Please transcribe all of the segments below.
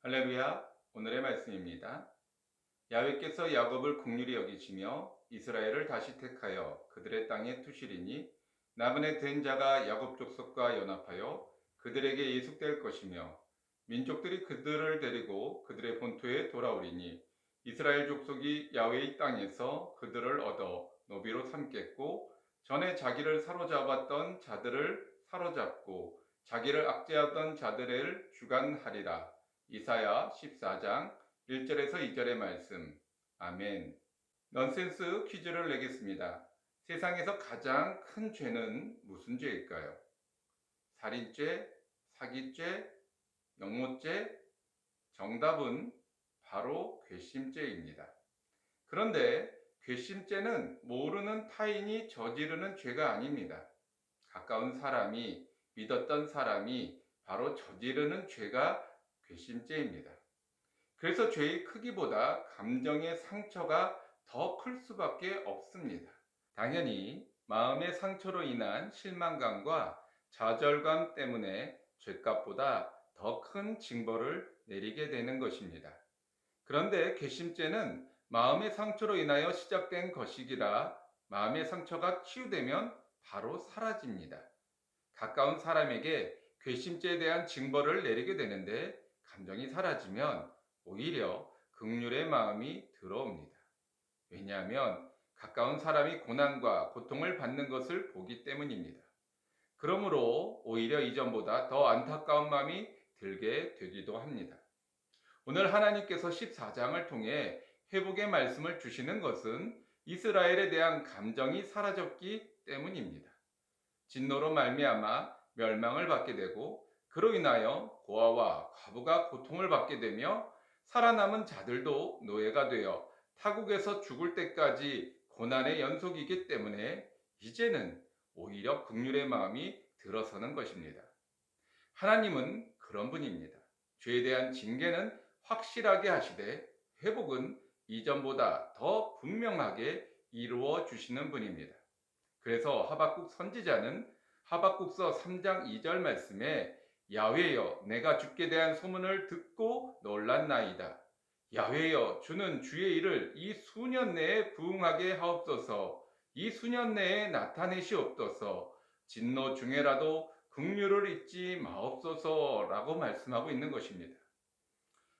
할렐루야. 오늘의 말씀입니다. 야훼께서 야곱을 긍휼히 여기시며 이스라엘을 다시 택하여 그들의 땅에 두시리니 나분의 된 자가 야곱 족속과 연합하여 그들에게 예속될 것이며 민족들이 그들을 데리고 그들의 본토에 돌아오리니 이스라엘 족속이 야훼의 땅에서 그들을 얻어 노비로 삼겠고 전에 자기를 사로잡았던 자들을 사로잡고 자기를 압제하던 자들을 주관하리라. 이사야 14장 1절에서 2절의 말씀. 아멘. 넌센스 퀴즈를 내겠습니다. 세상에서 가장 큰 죄는 무슨 죄일까요? 살인죄, 사기죄, 영모죄? 정답은 바로 괘씸죄입니다. 그런데 괘씸죄는 모르는 타인이 저지르는 죄가 아닙니다. 가까운 사람이, 믿었던 사람이 바로 저지르는 죄가 괘씸죄입니다. 그래서 죄의 크기보다 감정의 상처가 더 클 수밖에 없습니다. 당연히 마음의 상처로 인한 실망감과 좌절감 때문에 죄값보다 더 큰 징벌을 내리게 되는 것입니다. 그런데 괘씸죄는 마음의 상처로 인하여 시작된 것이기라 마음의 상처가 치유되면 바로 사라집니다. 가까운 사람에게 괘씸죄에 대한 징벌을 내리게 되는데 감정이 사라지면 오히려 긍휼의 마음이 들어옵니다. 왜냐하면 가까운 사람이 고난과 고통을 받는 것을 보기 때문입니다. 그러므로 오히려 이전보다 더 안타까운 마음이 들게 되기도 합니다. 오늘 하나님께서 14장을 통해 회복의 말씀을 주시는 것은 이스라엘에 대한 감정이 사라졌기 때문입니다. 진노로 말미암아 멸망을 받게 되고 그로 인하여 고아와 과부가 고통을 받게 되며 살아남은 자들도 노예가 되어 타국에서 죽을 때까지 고난의 연속이기 때문에 이제는 오히려 긍휼의 마음이 들어서는 것입니다. 하나님은 그런 분입니다. 죄에 대한 징계는 확실하게 하시되 회복은 이전보다 더 분명하게 이루어 주시는 분입니다. 그래서 하박국 선지자는 하박국서 3장 2절 말씀에 야훼여 내가 주께 대한 소문을 듣고 놀랐나이다. 야훼여 주는 주의 일을 이 수년 내에 부응하게 하옵소서. 이 수년 내에 나타내시옵소서. 진노 중에라도 긍휼을 잊지 마옵소서라고 말씀하고 있는 것입니다.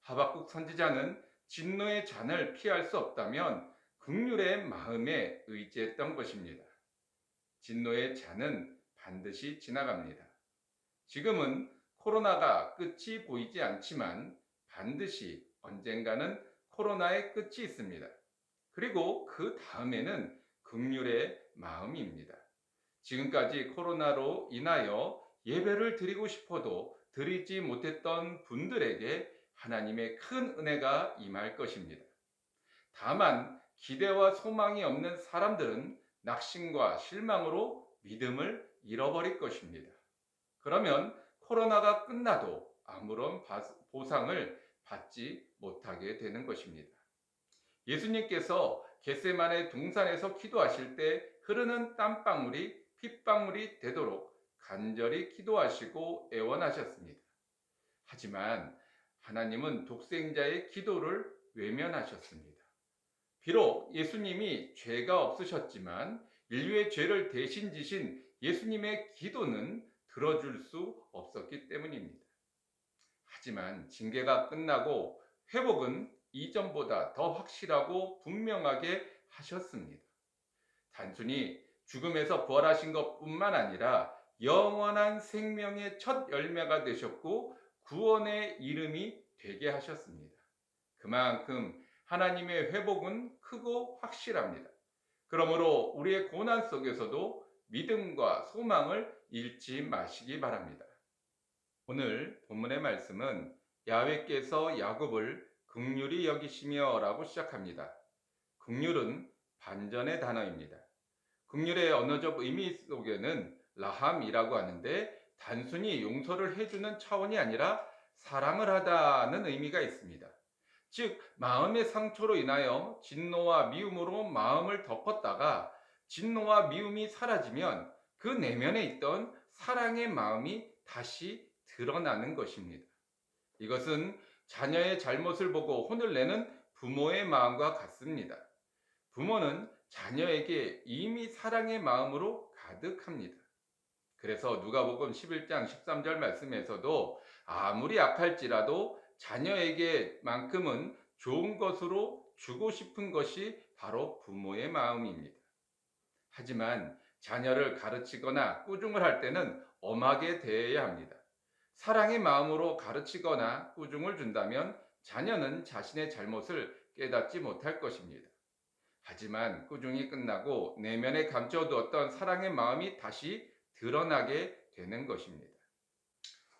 하박국 선지자는 진노의 잔을 피할 수 없다면 긍휼의 마음에 의지했던 것입니다. 진노의 잔은 반드시 지나갑니다. 지금은 코로나가 끝이 보이지 않지만 반드시 언젠가는 코로나의 끝이 있습니다. 그리고 그 다음에는 긍휼의 마음입니다. 지금까지 코로나로 인하여 예배를 드리고 싶어도 드리지 못했던 분들에게 하나님의 큰 은혜가 임할 것입니다. 다만 기대와 소망이 없는 사람들은 낙심과 실망으로 믿음을 잃어버릴 것입니다. 그러면 코로나가 끝나도 아무런 보상을 받지 못하게 되는 것입니다. 예수님께서 겟세마네 동산에서 기도하실 때 흐르는 땀방울이 핏방울이 되도록 간절히 기도하시고 애원하셨습니다. 하지만 하나님은 독생자의 기도를 외면하셨습니다. 비록 예수님이 죄가 없으셨지만 인류의 죄를 대신 지신 예수님의 기도는 들어줄 수 없었기 때문입니다. 하지만 징계가 끝나고 회복은 이전보다 더 확실하고 분명하게 하셨습니다. 단순히 죽음에서 부활하신 것뿐만 아니라 영원한 생명의 첫 열매가 되셨고 구원의 이름이 되게 하셨습니다. 그만큼 하나님의 회복은 크고 확실합니다. 그러므로 우리의 고난 속에서도 믿음과 소망을 잃지 마시기 바랍니다. 오늘 본문의 말씀은 야훼께서 야곱을 긍휼히 여기시며 라고 시작합니다. 긍휼은 반전의 단어입니다. 긍휼의 언어적 의미 속에는 라함이라고 하는데 단순히 용서를 해주는 차원이 아니라 사랑을 하다는 의미가 있습니다. 즉 마음의 상처로 인하여 진노와 미움으로 마음을 덮었다가 진노와 미움이 사라지면 그 내면에 있던 사랑의 마음이 다시 드러나는 것입니다. 이것은 자녀의 잘못을 보고 혼을 내는 부모의 마음과 같습니다. 부모는 자녀에게 이미 사랑의 마음으로 가득합니다. 그래서 누가복음 11장 13절 말씀에서도 아무리 악할지라도 자녀에게만큼은 좋은 것으로 주고 싶은 것이 바로 부모의 마음입니다. 하지만 자녀를 가르치거나 꾸중을 할 때는 엄하게 대해야 합니다. 사랑의 마음으로 가르치거나 꾸중을 준다면 자녀는 자신의 잘못을 깨닫지 못할 것입니다. 하지만 꾸중이 끝나고 내면에 감춰두었던 사랑의 마음이 다시 드러나게 되는 것입니다.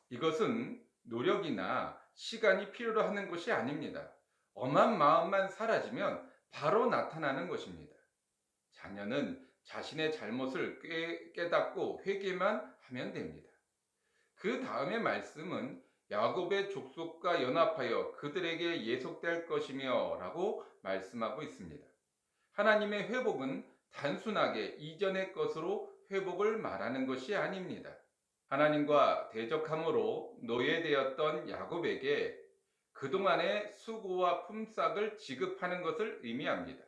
이것은 노력이나 시간이 필요로 하는 것이 아닙니다. 엄한 마음만 사라지면 바로 나타나는 것입니다. 자녀는 자신의 잘못을 깨닫고 회개만 하면 됩니다. 그 다음의 말씀은 야곱의 족속과 연합하여 그들에게 예속될 것이며 라고 말씀하고 있습니다. 하나님의 회복은 단순하게 이전의 것으로 회복을 말하는 것이 아닙니다. 하나님과 대적함으로 노예되었던 야곱에게 그동안의 수고와 품삯을 지급하는 것을 의미합니다.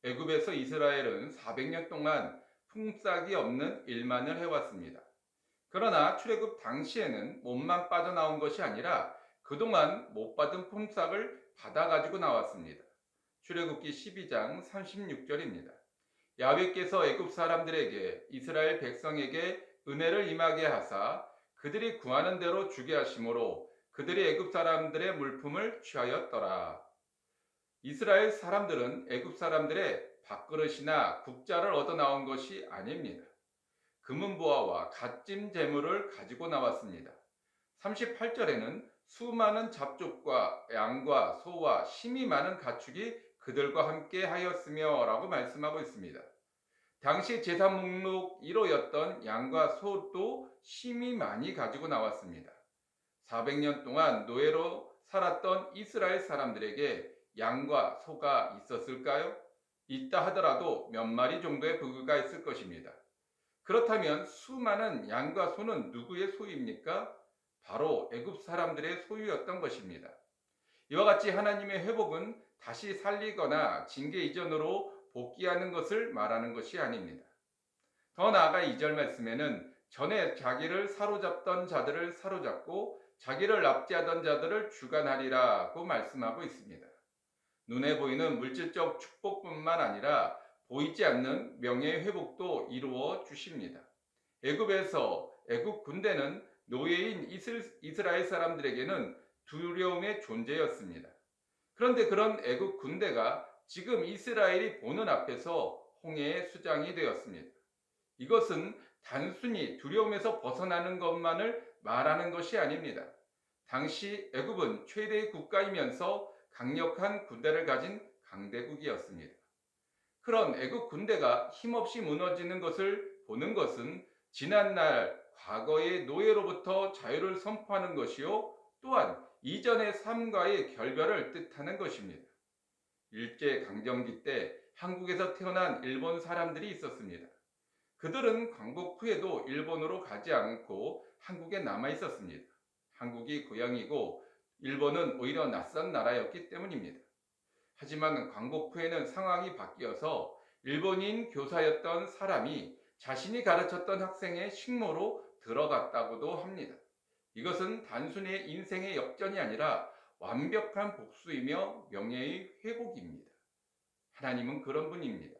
애굽에서 이스라엘은 400년 동안 품삯이 없는 일만을 해왔습니다. 그러나 출애굽 당시에는 몸만 빠져나온 것이 아니라 그동안 못 받은 품삯을 받아가지고 나왔습니다. 출애굽기 12장 36절입니다. 야훼께서 애굽 사람들에게 이스라엘 백성에게 은혜를 임하게 하사 그들이 구하는 대로 주게 하심으로 그들이 애굽 사람들의 물품을 취하였더라. 이스라엘 사람들은 애굽 사람들의 밥그릇이나 국자를 얻어 나온 것이 아닙니다. 금은보화와 갓짐 재물을 가지고 나왔습니다. 38절에는 수많은 잡족과 양과 소와 심이 많은 가축이 그들과 함께 하였으며 라고 말씀하고 있습니다. 당시 제사 목록 1호였던 양과 소도 심이 많이 가지고 나왔습니다. 400년 동안 노예로 살았던 이스라엘 사람들에게 양과 소가 있었을까요? 있다 하더라도 몇 마리 정도의 부귀가 있을 것입니다. 그렇다면 수많은 양과 소는 누구의 소유입니까? 바로 애굽 사람들의 소유였던 것입니다. 이와 같이 하나님의 회복은 다시 살리거나 징계 이전으로 복귀하는 것을 말하는 것이 아닙니다. 더 나아가 2절 말씀에는 전에 자기를 사로잡던 자들을 사로잡고 자기를 납치하던 자들을 주관하리라고 말씀하고 있습니다. 눈에 보이는 물질적 축복뿐만 아니라 보이지 않는 명예의 회복도 이루어 주십니다. 애굽에서 애굽 군대는 노예인 이스라엘 사람들에게는 두려움의 존재였습니다. 그런데 그런 애굽 군대가 지금 이스라엘이 보는 앞에서 홍해의 수장이 되었습니다. 이것은 단순히 두려움에서 벗어나는 것만을 말하는 것이 아닙니다. 당시 애굽은 최대의 국가이면서 강력한 군대를 가진 강대국이었습니다. 그런 애국 군대가 힘없이 무너지는 것을 보는 것은 지난날 과거의 노예로부터 자유를 선포하는 것이요 또한 이전의 삶과의 결별을 뜻하는 것입니다. 일제강점기 때 한국에서 태어난 일본 사람들이 있었습니다. 그들은 광복 후에도 일본으로 가지 않고 한국에 남아 있었습니다. 한국이 고향이고 일본은 오히려 낯선 나라였기 때문입니다. 하지만 광복 후에는 상황이 바뀌어서 일본인 교사였던 사람이 자신이 가르쳤던 학생의 식모로 들어갔다고도 합니다. 이것은 단순히 인생의 역전이 아니라 완벽한 복수이며 명예의 회복입니다. 하나님은 그런 분입니다.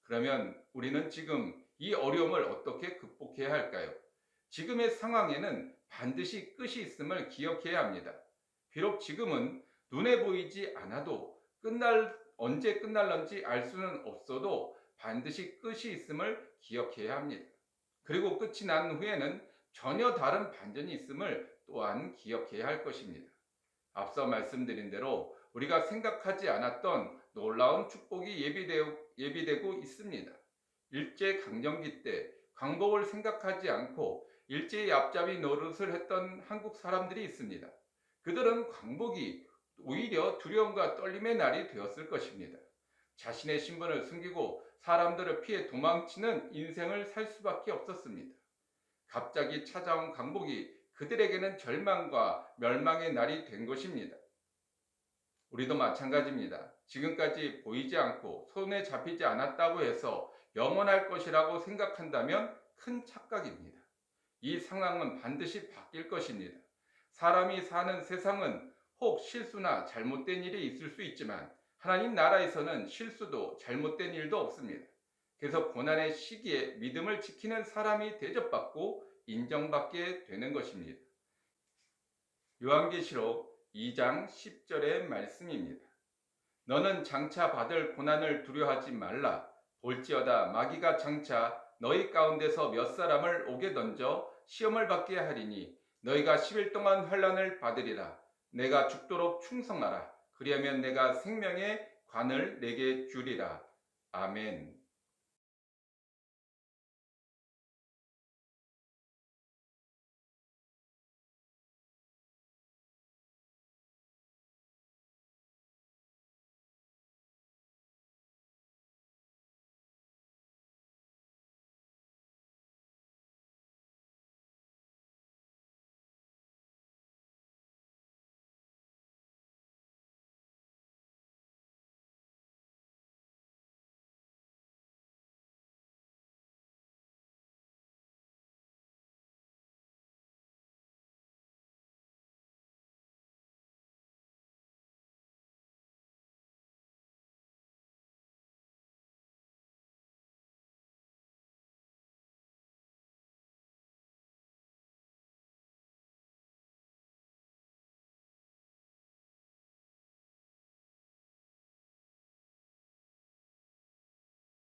그러면 우리는 지금 이 어려움을 어떻게 극복해야 할까요? 지금의 상황에는 반드시 끝이 있음을 기억해야 합니다. 비록 지금은 눈에 보이지 않아도 언제 끝날런지 알 수는 없어도 반드시 끝이 있음을 기억해야 합니다. 그리고 끝이 난 후에는 전혀 다른 반전이 있음을 또한 기억해야 할 것입니다. 앞서 말씀드린 대로 우리가 생각하지 않았던 놀라운 축복이 예비되고 있습니다. 일제강점기 때 광복을 생각하지 않고 일제의 앞잡이 노릇을 했던 한국 사람들이 있습니다. 그들은 광복이 오히려 두려움과 떨림의 날이 되었을 것입니다. 자신의 신분을 숨기고 사람들을 피해 도망치는 인생을 살 수밖에 없었습니다. 갑자기 찾아온 광복이 그들에게는 절망과 멸망의 날이 된 것입니다. 우리도 마찬가지입니다. 지금까지 보이지 않고 손에 잡히지 않았다고 해서 영원할 것이라고 생각한다면 큰 착각입니다. 이 상황은 반드시 바뀔 것입니다. 사람이 사는 세상은 혹 실수나 잘못된 일이 있을 수 있지만 하나님 나라에서는 실수도 잘못된 일도 없습니다. 그래서 고난의 시기에 믿음을 지키는 사람이 대접받고 인정받게 되는 것입니다. 요한계시록 2장 10절의 말씀입니다. 너는 장차 받을 고난을 두려워하지 말라. 볼지어다 마귀가 장차 너희 가운데서 몇 사람을 옥에 던져 시험을 받게 하리니 너희가 10일 동안 환난을 받으리라. 내가 죽도록 충성하라. 그리하면 내가 생명의 관을 내게 주리라. 아멘.